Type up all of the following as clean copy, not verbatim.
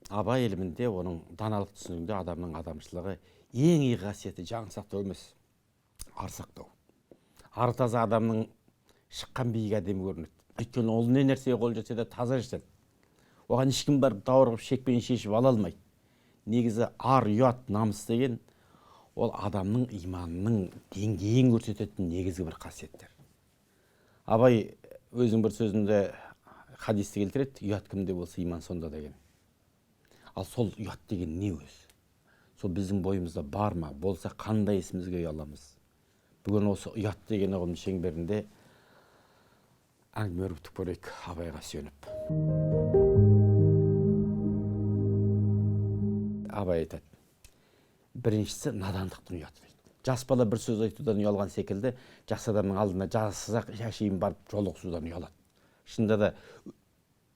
абай ілімінде, оның даналық түсінігінде адамның адамшылығы ең iyi қасиеті жан сақтау емес, ар сақтау. Ары таза адамның шыққан биік әдемі көрінеді. Өйткені ол не нәрсеге қол жетсе де таза жетеді. Оған ешкім барып даурығып шекпен шешіп ала алмайды. Негізі ар, ұят, намыс деген ол адамның иманының деңгейін көрсететін негізгі бір қасиеттер. Абай өзінің бір сөзінде хадисті келтіреді, ұят кімде болса иман сонда деген. Ал сол ұят деген не өзі? Сол біздің бойымызда бар ма? Болса қандай есімізге ұяламыз? Бүгін осы ұят деген ұғым шеңберінде әңгіме өрбітіп көрейік абайға сүйеніп. Абай айтады, біріншісі надандықтың ұяты дейді. Жас бала бір сөз айтудан ұялған секілді, жас адамның алдына жасақ шашиын барып жолығысудан ұялады. Шынында да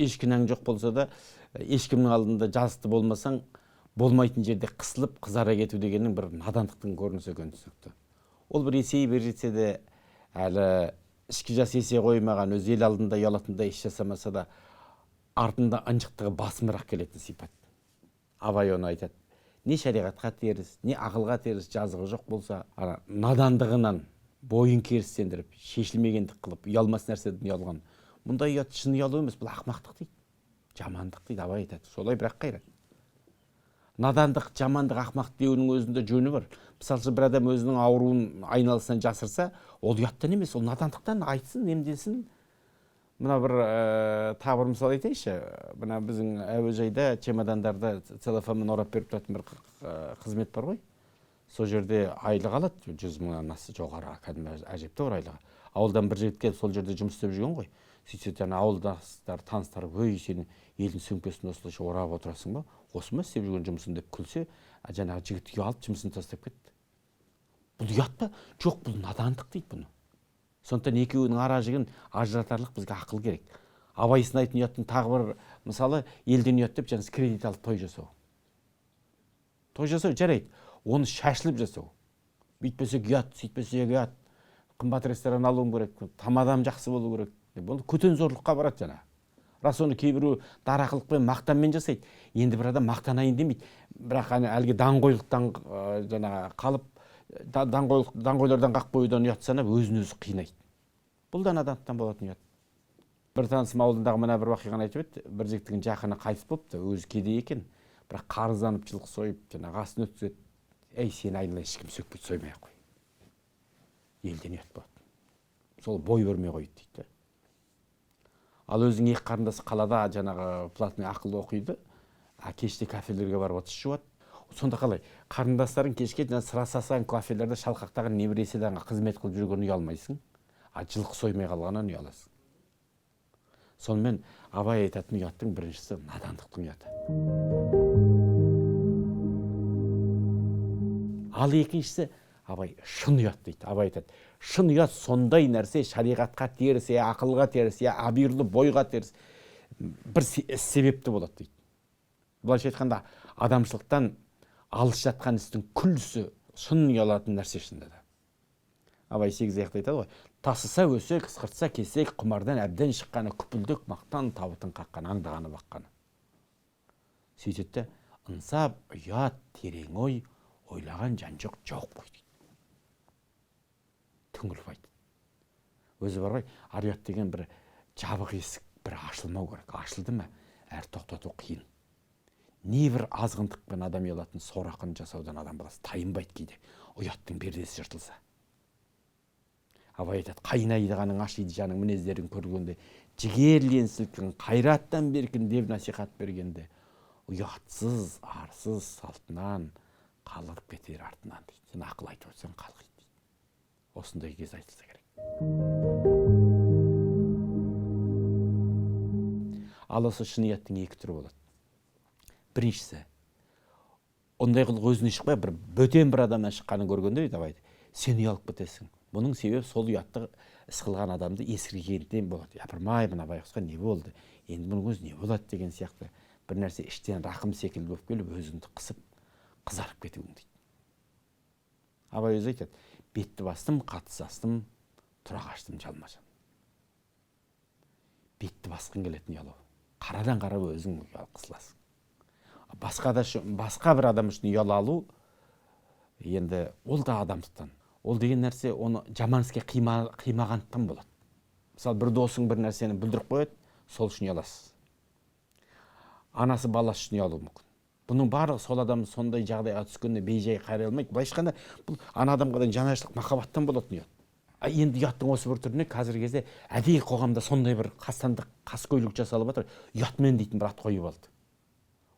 ешкінәң жоқ болса да, ешкімнің алдында жасты болмасаң, болмайтын жерде қысылып, қызара кету дегеннің бір надандықтың көрінісі екен түсінікті. Ол бір есейіп бер жетсе де, әлі ішкі жас есе қоймаған, өз ел алдында ұялатындай іс жасамаса да, артында ынжықтығы басымырақ келетін сипат. Абай оны айтады, не шариғатқа теріс, не ақылға теріс жазығы жоқ болса, надандығынан бойын керістендіріп, шешілмегендік қылып, ұялмас нәрседен ұялған. Мұндай ұят шын ұялу емес, бұл ақымақтық дейді. Жамандық дейді, абай айтады. Солай бірақ қайрат. Надандық, жамандық, ақымақ деуінің өзінде жөні бар. Мысалы, бір адам өзінің ауруын айналасынан жасырса, ол ұяттан емес, ол надандықтан айтсын, емдесін. Мына бір тағы бір мысал айтайыншы. Мына біздің әуежайда чемодандарда целлофанмен орап беріп тұратын бір қызмет бар ғой. Сол жерде айлық алады, 100 мыңнан аса жоғары, кәдімгі әжептәуір айлығы. Ауылдан бір жігіт келіп сол жерде жұмыс істеп жүрген ғой. Сөйтсе жаңа ауылдастар, таныстар, өй сені елдің сөмкесін осылайша орап отырасың ба? Осы ма істеп жүрген жұмысын деп күлсе, жаңағы жігіт ұялып жұмысын тастап кетті. Бұл ұят па? Жоқ, бұл надандық дейді бұны. Сондықтан екеуінің ара жігін ажыратарлық бізге ақыл керек. Абай сынайтын ұяттың тағы бір мысалы, елден ұят деп жаңағы кредит алып той жасау. Той жасау жарайды, оны шашылып жасау. Бүйтпесе ұят, сөйтпесе ұят. Қымбат ресторан алуым керек, тамадам жақсы болу керек. Бұл көтен зорлыққа барады жаңа. Рас оны кейбірі дарақылықпен, мақтанмен жасайды. Енді бір адам мақтанайын демейді. Бірақ әлгі даңғойлықтан жаңа қалып, даңғойлардан қақ қоюдан ұят санап, өзін өзі қинайды. Бұл да надандықтан болатын ұят. Бір танысым ауылындағы мына бір уақиғаны айтып еді, бір жігіттің жақыны қайтыс болыпты, өзі кедей екен. Бірақ қарызданып, жылқы сойып, жаңағы асын өткізеді. Ей, сені айналайын, ешкім сөкпейді, соймай-ақ қой. Елден ұят болады. Сол бой бермей қойды дейді. Ал өзінің екі қарындасы қалада жаңағы платный ақылды оқиды, кеште кафелерге барып отыз жуады. Сонда қалай? Қарындастарын кешке сырасасан кафелерде шалқақтаған немересі қызмет қылып жүрген ұялмайсың, жылқы соймай қалғаннан ұяласың. Сонымен абай айтатын ұяттың біріншісі надандықтың ұяты. Ал екіншісі абай шын ұят дейді. Абай айтады, шын ұят сондай нәрсе шариғатқа теріс, ақылға теріс, абирлы бойға теріс бір себепті болады дейді. Былайша айтқанда адамшылықтан алыс жатқан істің күллісі шын ұялатын нәрсе шынында да. Абай 8 аяқта айтады ғой, тасыса өсек, қысқыртса кесек, құмардан әбден шыққаны, күпілдік мақтан табытын қаққан, аңдағаны баққаны. Сөйтеді, ынсап, ұят, терең ой, ойлаған жан жоқ қой дейді. Түңіліп айтты. Өзі бар ғой, ар ұят деген бір жабық есік, бір ашылмау керек. Ашылды ма, әр тоқтату қиын. Не бір азғындықпен адам ұялатын сорақын жасаудан адам баласы тайынбайды кейде, ұяттың пердесі жыртылса. Абай айтады, қайнайдығаның ашиды жаның мінездерін көргенде, жігерлен сілкін, қайраттан беркін деп насихат бергенде, ұятсыз, арсыз салтынан қалғырып кетер артынан дейді. Сен ақыл айтып отырсаң қалғиды дейді. Осындай кез айтылса керек. Ал осы шын ұяттың екі түрі болады. Біріншісі, ондай қылық өзіне шықпай, бір бөтен бір адамнан шыққанын көргенде дейді абай, сен ұялып кетесің. Бұның себебі сол ұятты іс қылған адамды есіргенден болады. Япырмай, мына байғұсқа не болды? Енді бұның өзі не болады деген сияқты бір нәрсе іштен рақым секілді болып келіп, өзіңді қысып, қызарып кетуің дейді. Абай өзі айтады, бетті бастым, қатыс астым, тұра қаштым жалма-жан. Бетті басқың келетін ұялау. Қарадан қарап өзің қысыласың. басқа бір адам үшін ұяла алу, енді ол да адамдықтан. Ол деген нәрсе оны жаман іске қимағандықтан болады. Мысалы, бір досың бір нәрсені бүлдіріп қояды, сол үшін ұяласыз. Анасы баласы үшін ұялуы мүмкін. Бұның барлығы сол адам сондай жағдайға түскенде бейжай қарай алмайды. Былайша айтқанда, бұл ана адамға деген жанашырлық махаббаттан болады ұят. Енді ұяттың осы бір түріне қазіргі кезде әдейі қоғамда сондай бір қастандық, қаскөйлік жасалып жатыр. Ұятмен дейтін бір ат қойып алды.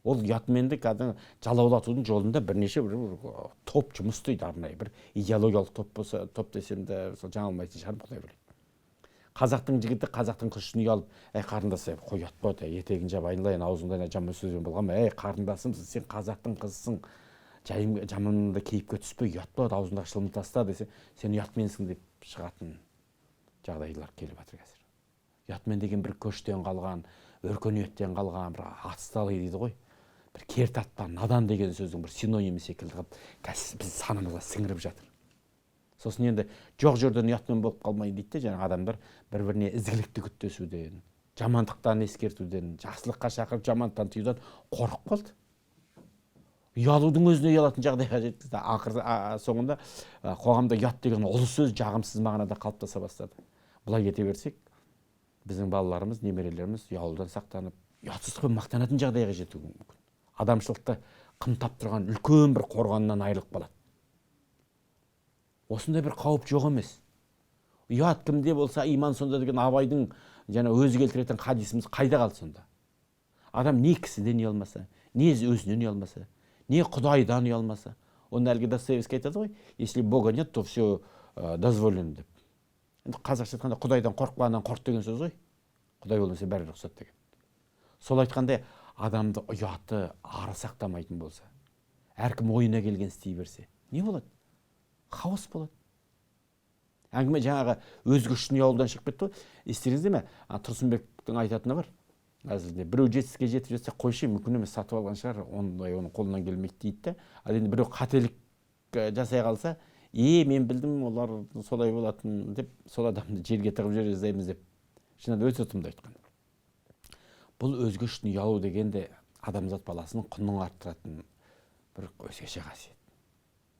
Ол ұятменді кәдімгі жалаулатудың жолында бірнеше бір топ жұмыс істейді, арнайы бір идеологиялық топ болса, топ десем де сол жаңылмайтын шығар, құдай біледі. Қазақтың жігіті қазақтың қыз үшін ұялып, қарындас, қой ұят болды, етегін жап айналайын, аузыңда жаман сөзбен болған ба, қарындасымсың, сен қазақтың қызысың, жаманында кейіпке түспей, ұят болады, аузыңдағы шылымды таста десе, сен ұятменсің деп шығатын жағдайлар келіп жатыр қазір. Ұятмен деген бір көштен қалған, өркениеттен қалған, бір атысталы дейді ғой. Бір кертатпа, надан деген сөздің бір синонимі секілді қылып, біз санамызға сіңіріп жатыр. Сосын енді жоқ жерден ұятмен болып қалмайын дейді, жаңағы адамдар бір-біріне ізгілікті күттесуден, жамандықтан ескертуден, жақсылыққа шақырып жамандықтан тыюдан қорқып қалды. Ұялудың өзіне ұялатын жағдайға жетті. Ақыры соңында қоғамда ұят деген ұлы сөз жағымсыз мағынада қалыптаса бастады. Бұлай кете берсек, біздің балаларымыз, немерелеріміз ұялудан сақтанып, ұятсыздықпен мақтанатын жағдайға жетуі мүмкін. Адамшылықты қымтап тұрған үлкен бір қорғаннан айырылып қалады. Осындай бір қауіп жоқ емес. Ұят кімде болса, иман сонда деген Абайдың өзі келтіретін хадисіміз қайда қалды сонда? Адам не кісіден ұялмаса, не өзінен ұялмаса, не Құдайдан ұялмаса. Оны әлгі Достоевский айтады ғой, если Бога нет, то все дозволено деп. Енді қазақша айтқанда Құдайдан қорықпағаннан қорқ деген сөз ғой. Құдай болмаса бәрі рұқсат деген. Сол айтқандай, адамды ұяты ары сақтамайтын болса, әркім ойына келген істей берсе, не болады? Хаос болады. Әңгіме жаңағы өзге үшін ұялудан шығып кетті ғой. Естеріңізде ме? Тұрсынбектің айтатыны бар. Әзілде біреу жетістікке жетіп жатса, қойшы, мүмкін емес, сатып алған шығар, оның қолынан келмейді дейді де. Ал енді біреу қателік жасай қалса, мен білдім, олар солай болатын деп, сол адамды жерге тығып жібере жаздаймыз деп. Шынында өте ұтымды айтқан. Бұл өзге үшін ұялу дегенде адамзат баласының құнын арттыратын бір өзгеше қасиет.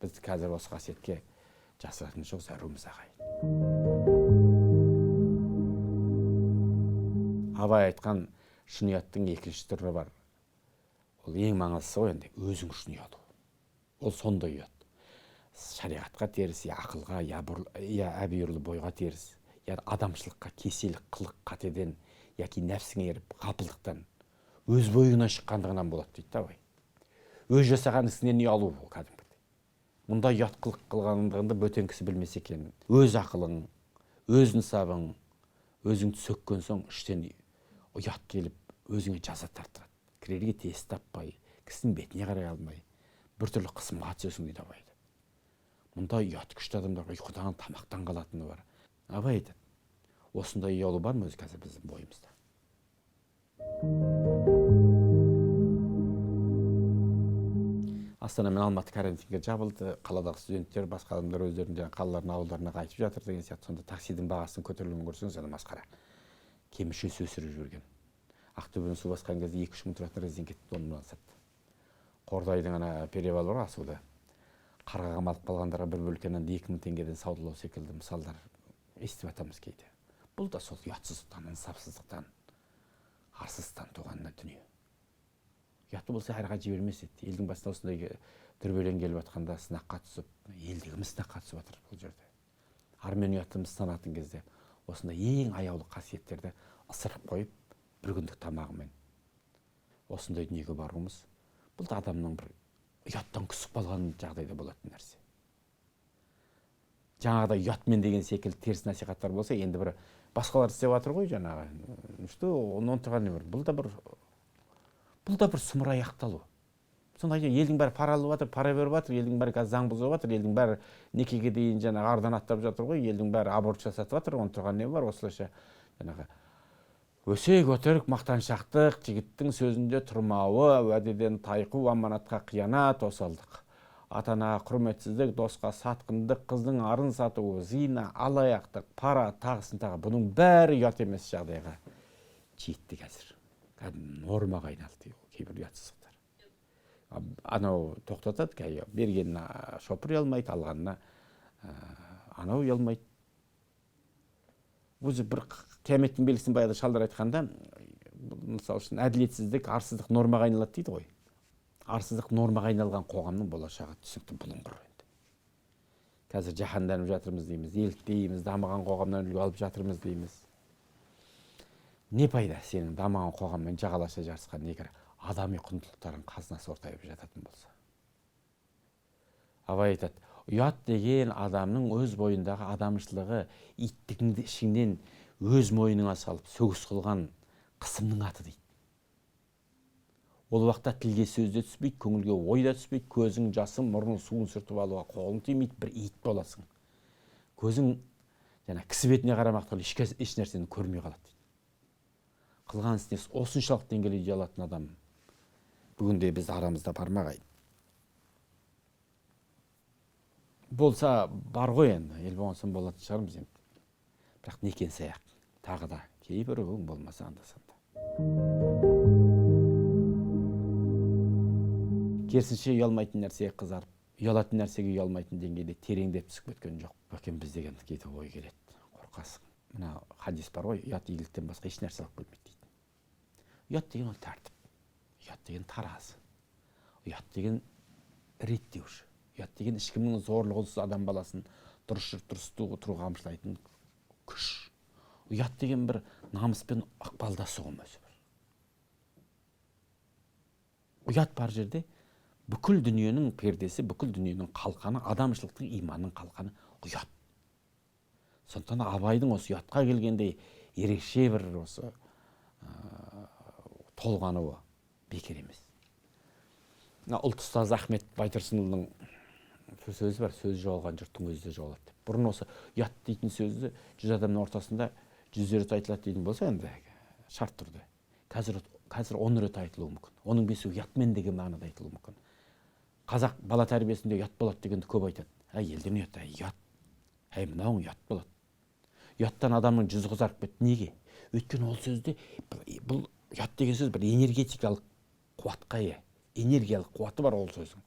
Біз қазір осы қасиетке жасыратын жоқ, зәруміз ағайын. Абай айтқан шын ұяттың екінші түрі бар. Ол ең маңыздысы ғой, енді өзің үшін ұялу. Ол сондай ұят. Шариғатқа теріс, ақылға, әбүйірлі бойға теріс, адамшылыққа, кеселік, қылық, қатеден, яки нәпсіңе еріп, ғапылдықтан, өз бойына шыққандығынан болады дейді Абай. Өз жасаған ісінен ұялу ол кәдімгі. Мұнда ұят қылық қылғандығында бөтен кісі білмесе екен. Өз ақылың, өз нысабың, өзіңді сөккен соң іштен ұят келіп, өзіңе жаза тартырады. Кірерге тез таппай, кісінің бетіне қарай алмай, біртүрлі қысымға түсесің дейді Абай. Мұнда ұят күшті адамдар ұйқыдан, тамақтан қалатыны бар. Абай айтады, осындай ұялу бар ма өзі қазір біздің бойымызда? Астана мен Алматы карантинге жабылды. Қаладағы студенттер, басқа адамдар өздерінің қалаларына, ауылдарына қайтып жатыр деген сияқты. Сонда таксидің бағасының көтерілуін көрсеңіз, ана масқара. Кемішесі өсіріп жүрген. Ақтөбені су басқан кезде 2-3 мың тұратын резеңкетті 10 мыңнан сатты. Қордайдың ана перевалы бар асуда. Қарғаға малып қалғандарға бір бөлкенен 2 мың теңгеден саудалау секілді мысалдар естіп жатамыз кейде. Бұл да сол ұятсыздықтан, ынсапсыздықтан, арсыздықтан туған дүние. Ұяты болса әріға жібермес еді. Елдің басына осындай дүрбелең келіп жатқанда сынаққа түсіп, елдігіміз сынаққа түсіп жатыр бұл жерде. Ар мен ұятымыз санатын кезде осындай ең аяулы қасиеттерді ысырып қойып, бір күндік тамағымен осындай дүниеге баруымыз, бұл да адамның бір ұяттан күсіп қалған жағдайда болатын нәрсе. Жаңағыда ұятмен деген секілді теріс насихаттар болса, енді бір басқалар істеп жатыр ғой жаңағы. Оның тұрған не бар? Бұл да бір сұмырай аяқталу. Сонда елдің бәрі пара алып жатыр, пара беріп жатыр, елдің бәрі қазір заң бұзып жатыр, елдің бәрі некеге дейін жаңағы ардан аттап жатыр ғой, елдің бәрі аборт жасатып жатыр, оның тұрған не бар? Осылайша жаңағы өсе көтерік мақтаншақтық, жігіттің сөзінде тұрмауы, уәдеден тайқу, аманатқа қиянат, осалдық. Атанаға құрметсіздік, досқа сатқындық, қыздың арын сатуы, зина, алаяқтық, пара, тағысын тағы. Бұның бәрі ұят емес жағдайға жетті қазір. Нормаға айналды кейбір ұятсыздықтар. анау тоқтатады, бергеніне шопыр ұялмайды, алғанына анау ұялмайды. Өзі бір қияметтің белгісін баяғыда шалдар айтқанда, мысалы үшін әділетсіздік, арсыздық нормаға айналады дейді ғой. Арсыздық нормаға айналған қоғамның болашағы түсінікті бұлыңғыр енді. Қазір жаһанданып жатырмыз дейміз, еліктейміз, дамыған қоғамнан үлгі алып жатырмыз дейміз. Не пайда сенің дамыған қоғаммен жағаласа жарысқан егер адами құндылықтардың қазынасы ортайып жататын болса? Абай айтады, ұят деген адамның өз бойындағы адамшылығы иттігіңді ішіңнен өз мойныңа салып сөгіс қылған қысымның аты дейді. Ол уақытта тілге сөзде түспейді, көңілге ойда түспейді, көзің жасым, мұрның суын сүртіп алуға қолың тимейді, бір ит боласың. Көзің кісі бетіне қарамақ түгіл еш нәрсені көрмей қалады дейді. Қылған ісіне осыншалық деңгейде алатын адам бүгінде біз арамызда бар ма ағайын? Болса бар ғой енді, ел болған соң болатын шығармыз енді. Бірақ не екен саяқ, тағы да кейбір өң болмаса анда-санда. Керісінше ұялмайтын нәрсеге қызарып, ұялатын нәрсеге ұялмайтын деңгейде тереңдеп түсіп кеткен жоқ. Бәкем біз деген кейде ой келеді, қорқасың. Мына хадис бар ғой, ұят игіліктен басқа еш нәрсе алып келмейді дейді. Ұят деген ол тәртіп, ұят деген таразы, ұят деген реттеуші, ұят деген ешкімнің зорлығынсыз адам баласын дұрыс тұруға қамшылайтын күш. Ұят деген бір намыспен ықпалдасу өзі бір. Ұят бар жерде бүкіл дүниенің пердесі, бүкіл дүниенің қалқаны, адамшылықтың, иманның қалқаны ұят. Сондықтан Абайдың осы ұятқа келгенде ерекше бір осы толғануы бекер емес. Ұлт ұстазы Ахмет Байтұрсынұлының сөзі бар, сөз жоғалған жұрттың өзі де жоғалады деп. Бұрын осы ұят дейтін сөзді 100 адамның ортасында 100 рет айтылады дейтін болса, енді шарт түрде. Қазір 10 рет айтылуы мүмкін. Оның 5-і ұятмен деген мағынада айтылуы мүмкін. Қазақ бала тәрбиесінде ұят болады дегенді көп айтады. Елден ұят, ұят. Мынауың ұят болады. Ұяттан адамның жүзі қызарып кетті. Неге? Өйткені ол сөзде бұл ұят деген сөз бір энергетикалық қуатқа ие. Энергиялық қуаты бар ол сөздің.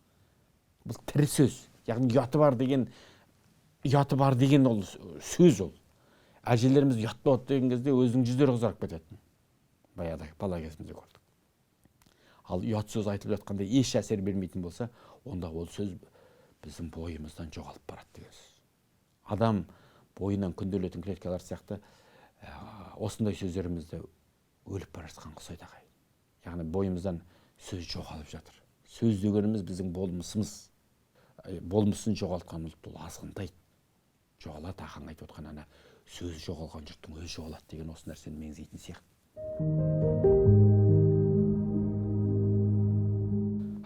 Бұл тірі сөз. Яғни ұяты бар деген ол сөз ол. Әжелеріміз ұят болады деген кезде өзінің жүздері қызарып кететін. Баяғыда бала кезімізде көрдік. Ал ұят сөз айтылып жатқанда еш әсер бермейтін болса, онда ол сөз біздің бойымыздан жоғалып барады деген сөз. Адам бойынан күнделетін клеткалар сияқты осындай сөздерімізді өліп бара жатқан құсайды ағайын. Яғни бойымыздан сөз жоғалып жатыр. Сөз дегеніміз біздің болмысын жоғалтқан ұлт ол азғындайды. Жоғалады, ақаң айтып отқан ана сөз жоғалған жұрттың өзі жоғалады деген осы нәрсені меңзейтін сияқты.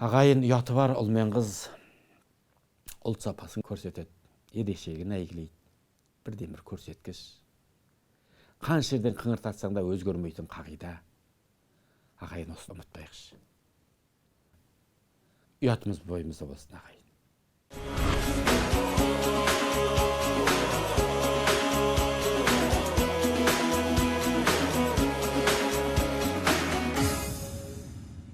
Ағайын ұяты бар ұл мен қыз ұлт сапасын көрсетеді, ерекшелігін әйгілейді. Бірден бір көрсеткіш. Қанша жерден қыңыртатсаң да өзгермейтін қағида. Ағайын осыны ұмытпайықшы. Ұятымыз бойымызда болсын ағайын.